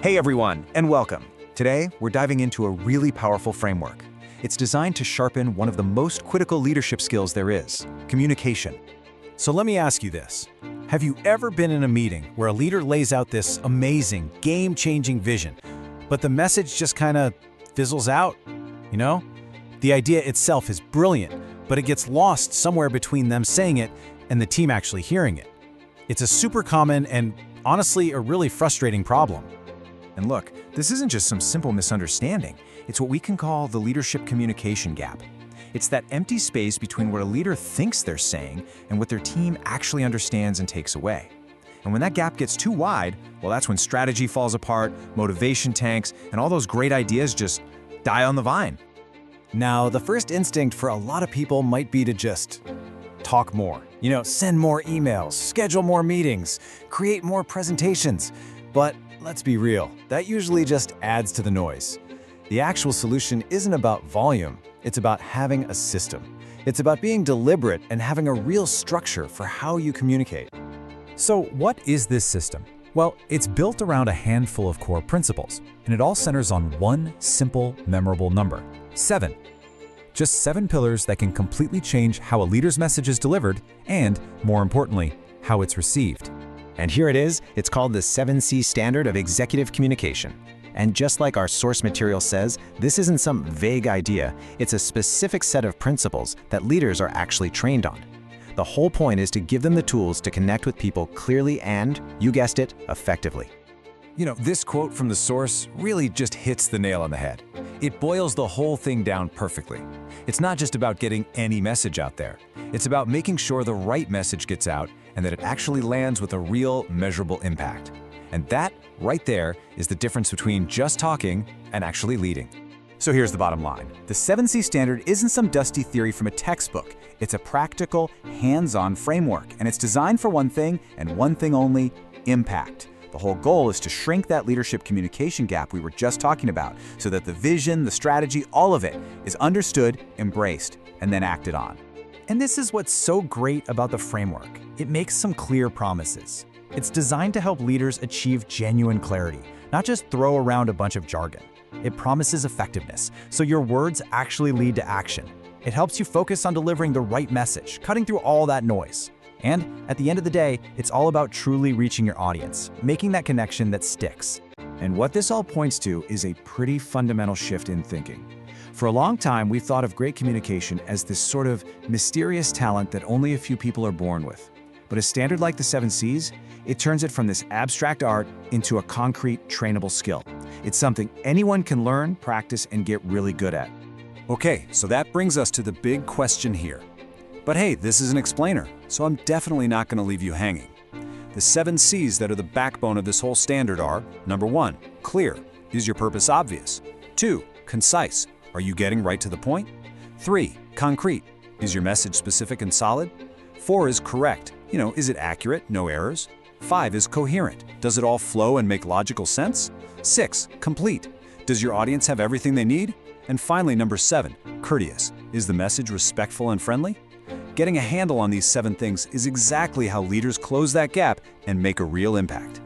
Hey everyone, and welcome. Today, we're diving into a really powerful framework. It's designed to sharpen one of the most critical leadership skills there is, communication. So let me ask you this. Have you ever been in a meeting where a leader lays out this amazing, game-changing vision, but the message just kind of fizzles out? You know? The idea itself is brilliant, but it gets lost somewhere between them saying it and the team actually hearing it. It's a super common and, honestly, a really frustrating problem. And look, this isn't just some simple misunderstanding. It's what we can call the leadership communication gap. It's that empty space between what a leader thinks they're saying and what their team actually understands and takes away. And when that gap gets too wide, well, that's when strategy falls apart, motivation tanks, and all those great ideas just die on the vine. Now, the first instinct for a lot of people might be to just talk more. Send more emails, schedule more meetings, create more presentations. But let's be real, that usually just adds to the noise. The actual solution isn't about volume, it's about having a system. It's about being deliberate and having a real structure for how you communicate. So what is this system? Well, it's built around a handful of core principles, and it all centers on one simple, memorable number: 7. Just 7 pillars that can completely change how a leader's message is delivered and, more importantly, how it's received. And here it is, it's called the 7C Standard of Executive Communication. And just like our source material says, this isn't some vague idea, it's a specific set of principles that leaders are actually trained on. The whole point is to give them the tools to connect with people clearly and, you guessed it, effectively. This quote from the source really just hits the nail on the head. It boils the whole thing down perfectly. It's not just about getting any message out there. It's about making sure the right message gets out and that it actually lands with a real, measurable impact. And that, right there, is the difference between just talking and actually leading. So here's the bottom line. The 7C Standard isn't some dusty theory from a textbook. It's a practical, hands-on framework, and it's designed for one thing, and one thing only: impact. The whole goal is to shrink that leadership communication gap we were just talking about, so that the vision, the strategy, all of it is understood, embraced, and then acted on. And this is what's so great about the framework. It makes some clear promises. It's designed to help leaders achieve genuine clarity, not just throw around a bunch of jargon. It promises effectiveness, so your words actually lead to action. It helps you focus on delivering the right message, cutting through all that noise. And at the end of the day, it's all about truly reaching your audience, making that connection that sticks. And what this all points to is a pretty fundamental shift in thinking. For a long time, we've thought of great communication as this sort of mysterious talent that only a few people are born with. But a standard like the 7 Cs, it turns it from this abstract art into a concrete, trainable skill. It's something anyone can learn, practice, and get really good at. Okay, so that brings us to the big question here. But hey, this is an explainer, so I'm definitely not going to leave you hanging. The 7 Cs that are the backbone of this whole standard are: number 1, clear. Is your purpose obvious? 2, concise. Are you getting right to the point? 3, concrete. Is your message specific and solid? 4 is correct. Is it accurate? No errors? 5 is coherent. Does it all flow and make logical sense? 6, complete. Does your audience have everything they need? And finally, number 7, courteous. Is the message respectful and friendly? Getting a handle on these 7 things is exactly how leaders close that gap and make a real impact.